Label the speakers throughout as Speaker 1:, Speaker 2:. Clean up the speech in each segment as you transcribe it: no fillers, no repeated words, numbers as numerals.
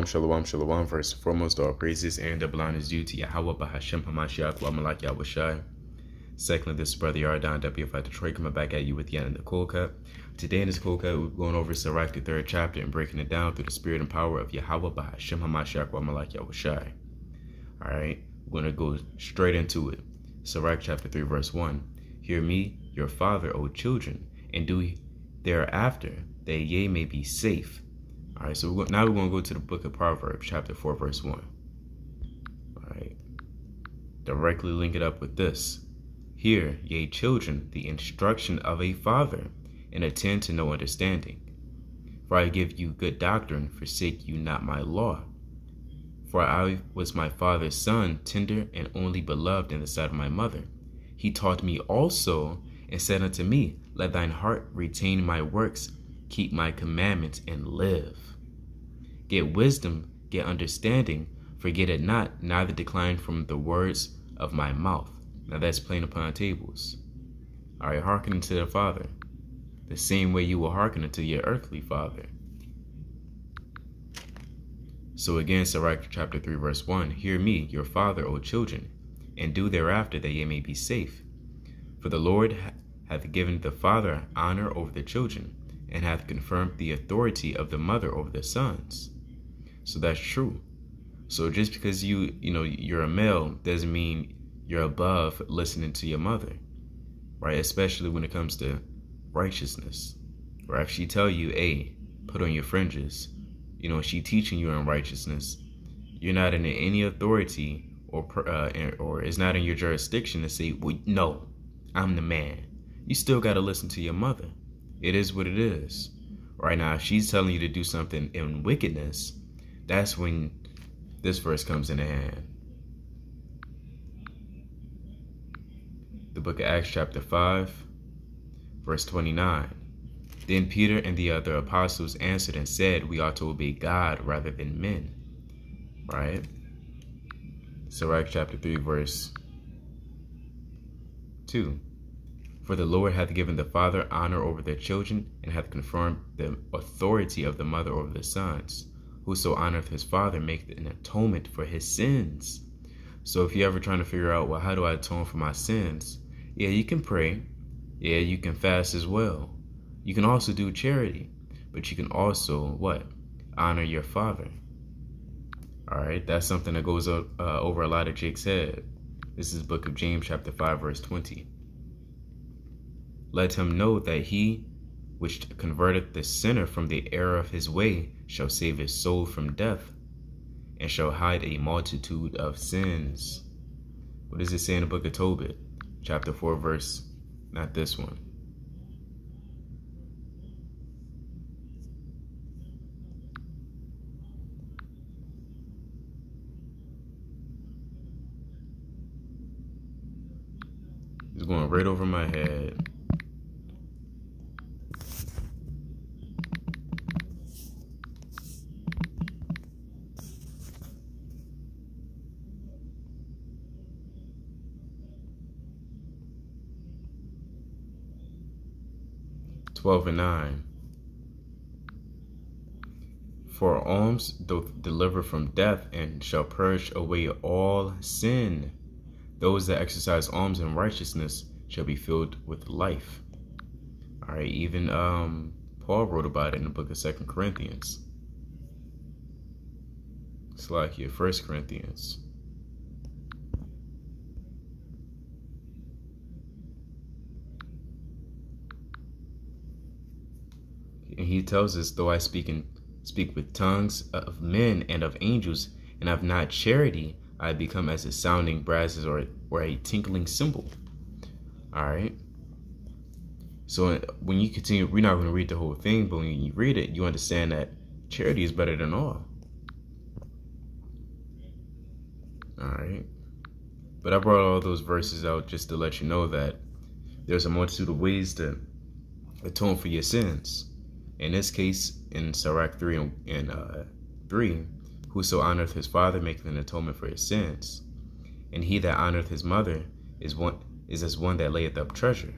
Speaker 1: Shalom, shalom, shalom. First and foremost, all praises and double honor is due to Yahweh, Bahashem, Hamashiach, wa Malak Yahushai. Secondly, this is Brother Yardan, WFI Detroit, coming back at you with yet another cold cut. Today in this cold cut, we're going over Sirach, the 3rd chapter, and breaking it down through the spirit and power of Yahweh, Bahashem, Hamashiach, wa Malak Yahushai. Alright, we're going to go straight into it. Sirach chapter 3, verse 1. Hear me, your father, O children, and do thereafter, that ye may be safe. All right, so now we're going to go to the book of Proverbs, chapter 4, verse 1. All right, directly link it up with this. Hear, ye children, the instruction of a father, and attend to no understanding. For I give you good doctrine, forsake you not my law. For I was my father's son, tender and only beloved in the sight of my mother. He taught me also, and said unto me, let thine heart retain my works, keep my commandments, and live. Get wisdom, get understanding, forget it not, neither decline from the words of my mouth. Now that's plain upon tables. All right, hearken unto the Father, the same way you will hearken unto your earthly father. So again, Sirach chapter 3, verse 1, hear me, your father, O children, and do thereafter that ye may be safe. For the Lord hath given the father honor over the children, and hath confirmed the authority of the mother over the sons. So that's true. So just because you're a male doesn't mean you're above listening to your mother, right? Especially when it comes to righteousness. Or if she tell you, hey, put on your fringes, she teaching you in righteousness, you're not in any authority or it's not in your jurisdiction to say, well, no, I'm the man. You still got to listen to your mother. It is what it is. Right now, if she's telling you to do something in wickedness, that's when this verse comes into hand. The book of Acts chapter 5, verse 29. Then Peter and the other apostles answered and said, we ought to obey God rather than men. Right? Sirach chapter 3, verse 2. For the Lord hath given the father honor over their children, and hath confirmed the authority of the mother over the sons. Whoso honoreth his father maketh an atonement for his sins. So if you're ever trying to figure out, well, how do I atone for my sins? Yeah, you can pray. Yeah, you can fast as well. You can also do charity. But you can also, what? Honor your father. All right, that's something that goes over a lot of Jake's head. This is the book of James chapter 5, verse 20. Let him know that he which converteth the sinner from the error of his way shall save his soul from death, and shall hide a multitude of sins. What does it say in the book of Tobit? Chapter 4, verse, not this one. It's going right over my head. And 9. For alms doth deliver from death, and shall purge away all sin. Those that exercise alms and righteousness shall be filled with life. All right, even Paul wrote about it in the book of 2 Corinthians. It's like here, 1 Corinthians. And he tells us, though I speak with tongues of men and of angels, and have not charity, I become as a sounding brasses or a tinkling cymbal. All right. So when you continue, we're not going to read the whole thing, but when you read it, you understand that charity is better than all. All right. But I brought all those verses out just to let you know that there's a multitude of ways to atone for your sins. In this case, in Sirach 3 and 3, whoso honoreth his father maketh an atonement for his sins, and he that honoreth his mother is as one that layeth up treasure.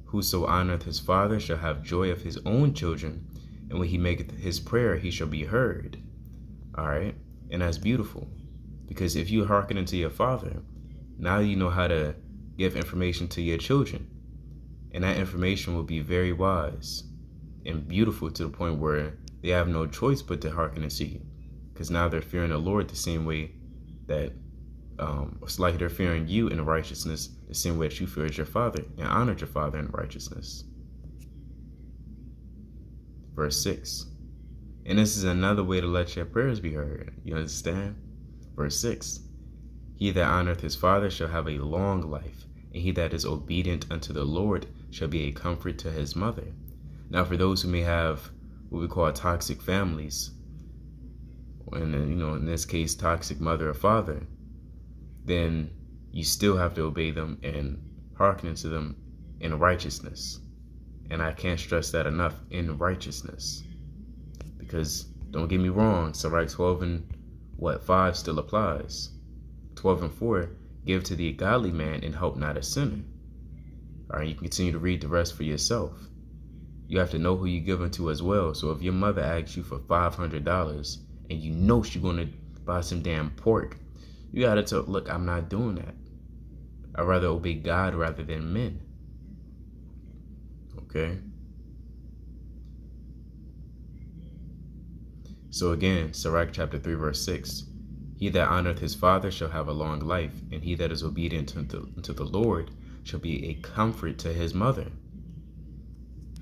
Speaker 1: Whoso honoreth his father shall have joy of his own children, and when he maketh his prayer, he shall be heard. All right. And that's beautiful, because if you hearken unto your father, now you know how to give information to your children. And that information will be very wise and beautiful to the point where they have no choice but to hearken unto you. Because now they're fearing the Lord the same way that it's like they're fearing you in righteousness, the same way that you feared your father and honored your father in righteousness. Verse 6. And this is another way to let your prayers be heard. You understand? Verse 6. He that honoreth his father shall have a long life, and he that is obedient unto the Lord shall be a comfort to his mother. Now, for those who may have what we call toxic families, and in this case, toxic mother or father, then you still have to obey them and hearken to them in righteousness. And I can't stress that enough, in righteousness. Because don't get me wrong, Sirach 12 and 5 still applies. 12 and 4, give to the godly man and help not a sinner. All right, you can continue to read the rest for yourself. You have to know who you give unto as well. So if your mother asks you for $500 and you know she's going to buy some damn pork, you got to tell, look, I'm not doing that. I'd rather obey God rather than men. Okay? So again, Sirach chapter 3, verse 6. He that honoreth his father shall have a long life, and he that is obedient unto the Lord shall be a comfort to his mother.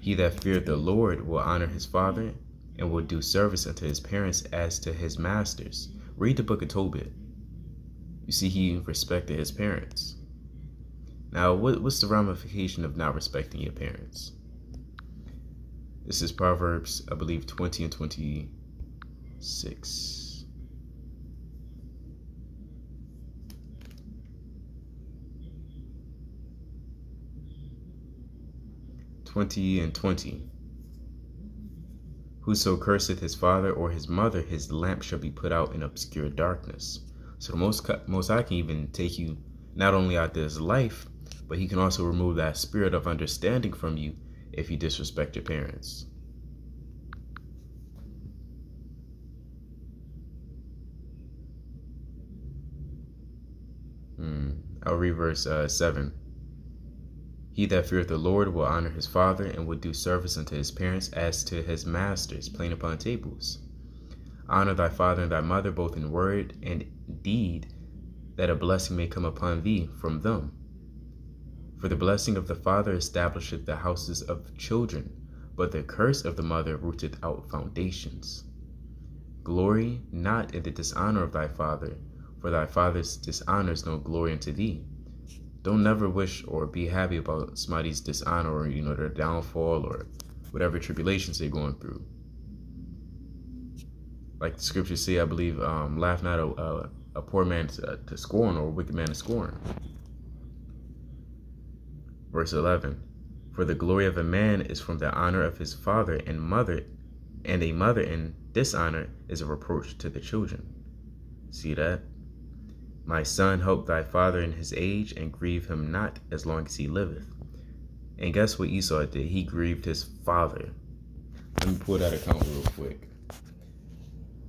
Speaker 1: He that feareth the Lord will honor his father, and will do service unto his parents as to his masters. Read the book of Tobit. You see, he respected his parents. Now, what's the ramification of not respecting your parents? This is Proverbs, I believe, 20 and 26. And 20. Whoso curseth his father or his mother, his lamp shall be put out in obscure darkness. So the Most High can even take you not only out this life, but he can also remove that spirit of understanding from you if you disrespect your parents. I'll read verse 7. He that feareth the Lord will honor his father, and will do service unto his parents as to his masters, plain upon tables. Honor thy father and thy mother, both in word and deed, that a blessing may come upon thee from them. For the blessing of the father establisheth the houses of children, but the curse of the mother rooteth out foundations. Glory not in the dishonour of thy father, for thy father's dishonour is no glory unto thee. Don't never wish or be happy about somebody's dishonor or, their downfall or whatever tribulations they're going through. Like the scriptures say, I believe, laugh not a poor man to scorn, or a wicked man to scorn. Verse 11. For the glory of a man is from the honor of his father and mother, and a mother in dishonor is a reproach to the children. See that? My son, help thy father in his age, and grieve him not as long as he liveth. And guess what Esau did? He grieved his father. Let me pull that account real quick.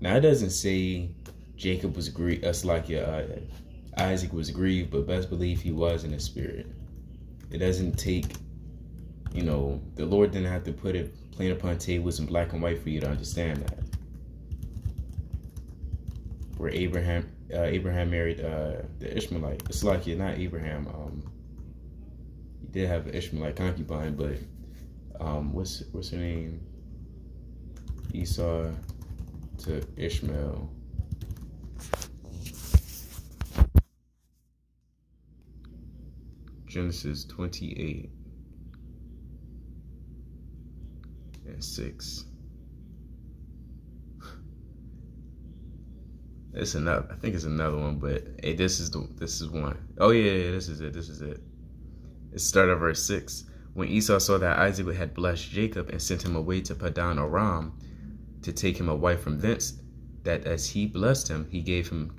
Speaker 1: Now, it doesn't say Jacob was grieved. That's like Isaac was grieved, but best believe he was in the spirit. It doesn't take, the Lord didn't have to put it plain upon tables in black and white for you to understand that. Where Abraham married the Ishmaelite. It's like not Abraham. He did have an Ishmaelite concubine, but what's her name? Esau to Ishmael. Genesis 28 and 6. It's another. I think it's another one, but hey, this is one. Oh yeah, this is it. It started at verse 6. When Esau saw that Isaac had blessed Jacob and sent him away to Padan Aram to take him a wife from thence, that as he blessed him, he gave him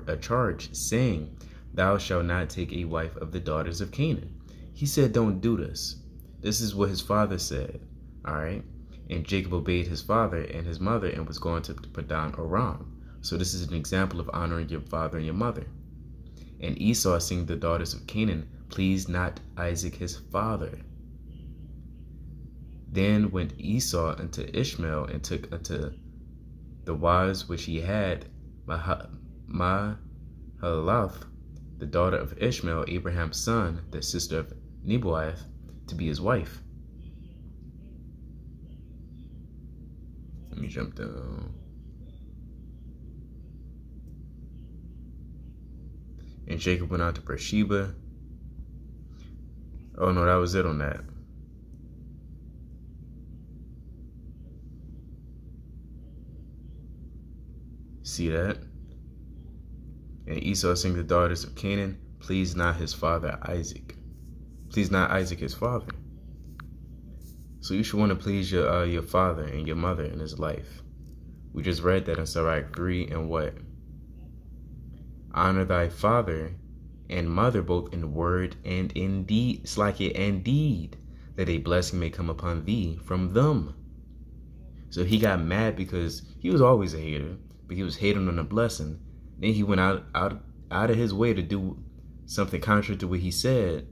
Speaker 1: a charge, saying, Thou shalt not take a wife of the daughters of Canaan. He said, don't do this. This is what his father said. All right. And Jacob obeyed his father and his mother and was going to Padan Aram. So this is an example of honoring your father and your mother. And Esau, seeing the daughters of Canaan, pleased not Isaac his father. Then went Esau unto Ishmael, and took unto the wives which he had Mahalath, the daughter of Ishmael, Abraham's son, the sister of Nebaioth, to be his wife. Let me jump down. And Jacob went out to Beersheba. Oh no, that was it on that. See that? And Esau, seeing the daughters of Canaan, pleased not his father Isaac. Pleased not Isaac his father. So you should want to please your father and your mother in his life. We just read that in Sirach 3 and what? Honor thy father and mother both in word and in deed. It's like it and deed, that a blessing may come upon thee from them. So he got mad because he was always a hater, but he was hating on a blessing. Then he went out of his way to do something contrary to what he said.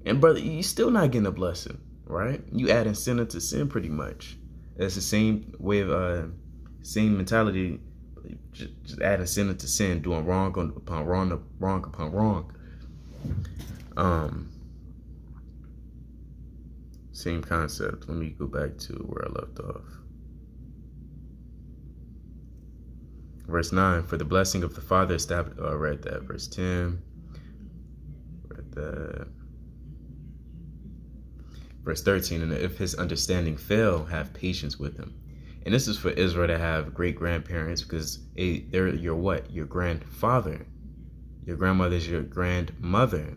Speaker 1: And brother, you're still not getting a blessing, right? You adding sin into sin pretty much. That's the same way of same mentality, just adding sin into sin, doing wrong upon wrong, wrong upon wrong. Same concept. Let me go back to where I left off. Verse 9, for the blessing of the father established. Oh, I read that. Verse 10. Read that. Verse 13, and if his understanding fail, have patience with him. And this is for Israel to have great grandparents, because they're your what? Your grandfather. Your grandmother is your grandmother.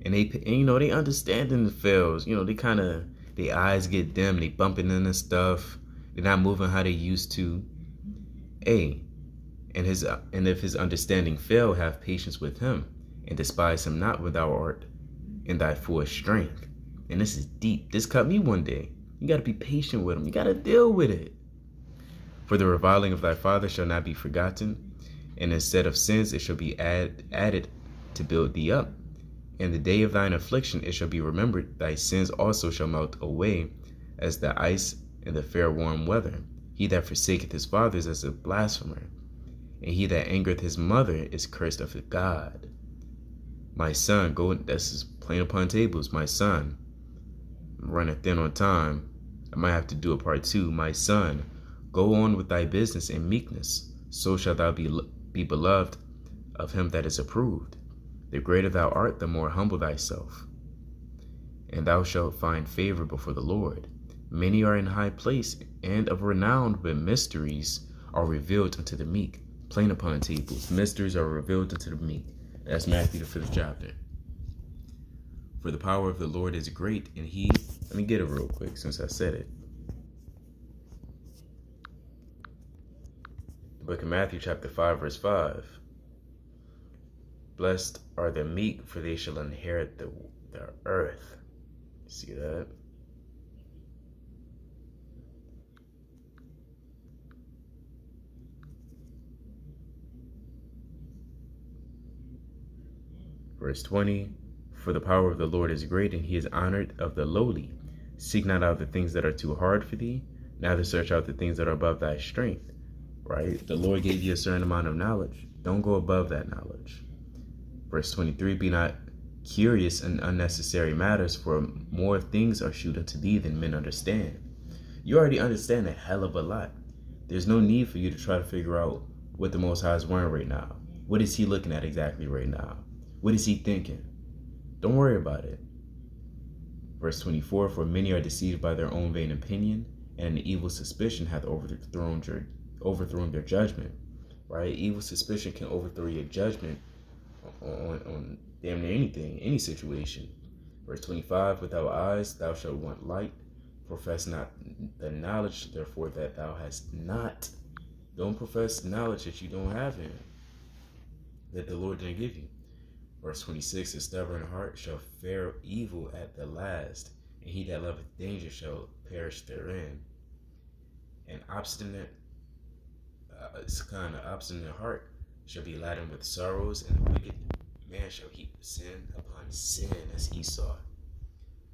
Speaker 1: And they understanding the fails. Their eyes get dim, they bumping into stuff. They're not moving how they used to. And if his understanding fail, have patience with him, and despise him not when thou art in thy full strength. And this is deep. This cut me one day. You got to be patient with him. You got to deal with it. For the reviling of thy father shall not be forgotten, and instead of sins it shall be added to build thee up. In the day of thine affliction it shall be remembered. Thy sins also shall melt away as the ice in the fair warm weather. He that forsaketh his father is as a blasphemer, and he that angereth his mother is cursed of God. My son, this is plain upon tables. My son, I'm running thin on time. I might have to do a part 2. My son, go on with thy business in meekness. So shalt thou be beloved of him that is approved. The greater thou art, the more humble thyself, and thou shalt find favor before the Lord. Many are in high place and of renown, but mysteries are revealed unto the meek. Plain upon tables. Mysteries are revealed unto the meek. That's Matthew the 5th chapter. For the power of the Lord is great, and let me get it real quick since I said it. The book of Matthew chapter 5 verse 5. Blessed are the meek, for they shall inherit the earth. See that? Verse 20, for the power of the Lord is great, and he is honored of the lowly. Seek not out the things that are too hard for thee, neither search out the things that are above thy strength. Right? The Lord gave you a certain amount of knowledge. Don't go above that knowledge. Verse 23, be not curious in unnecessary matters, for more things are shewed unto thee than men understand. You already understand a hell of a lot. There's no need for you to try to figure out what the Most High is wearing right now. What is he looking at exactly right now? What is he thinking? Don't worry about it. Verse 24, for many are deceived by their own vain opinion, and an evil suspicion hath overthrown their judgment. Right? Evil suspicion can overthrow your judgment on damn near anything, any situation. Verse 25, without eyes thou shalt want light. Profess not the knowledge, therefore, that thou hast not. Don't profess knowledge that you don't have in, that the Lord didn't give you. Verse 26, a stubborn heart shall fare evil at the last, and he that loveth danger shall perish therein. An obstinate kind of obstinate heart shall be laden with sorrows, and the wicked man shall heap sin upon sin, as Esau.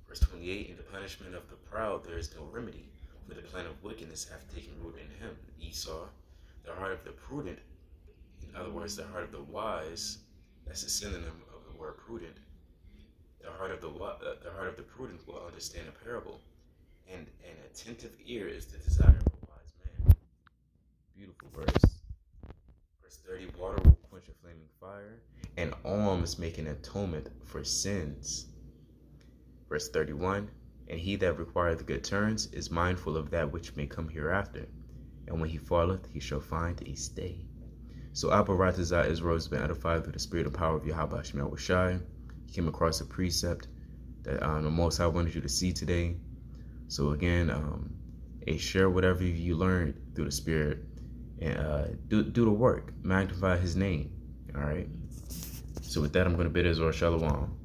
Speaker 1: Verse 28, in the punishment of the proud there is no remedy, for the plan of wickedness hath taken root in him, Esau. The heart of the prudent, in other words, the heart of the wise, that's a synonym of the word prudent. The heart of the prudent will understand a parable, and an attentive ear is the desire of a wise man. Beautiful verse. Verse 30, water will quench a flaming fire, and alms make an atonement for sins. Verse 31, and he that requireth good turns is mindful of that which may come hereafter, and when he falleth, he shall find a stay. So Abba Ratazah Israel has been edified through the spirit and power of Yahweh Hashem Yahushai. He came across a precept that the Most High wanted you to see today. So again, share whatever you learned through the spirit, and do the work. Magnify his name. All right. So with that, I'm going to bid Israel Shalom.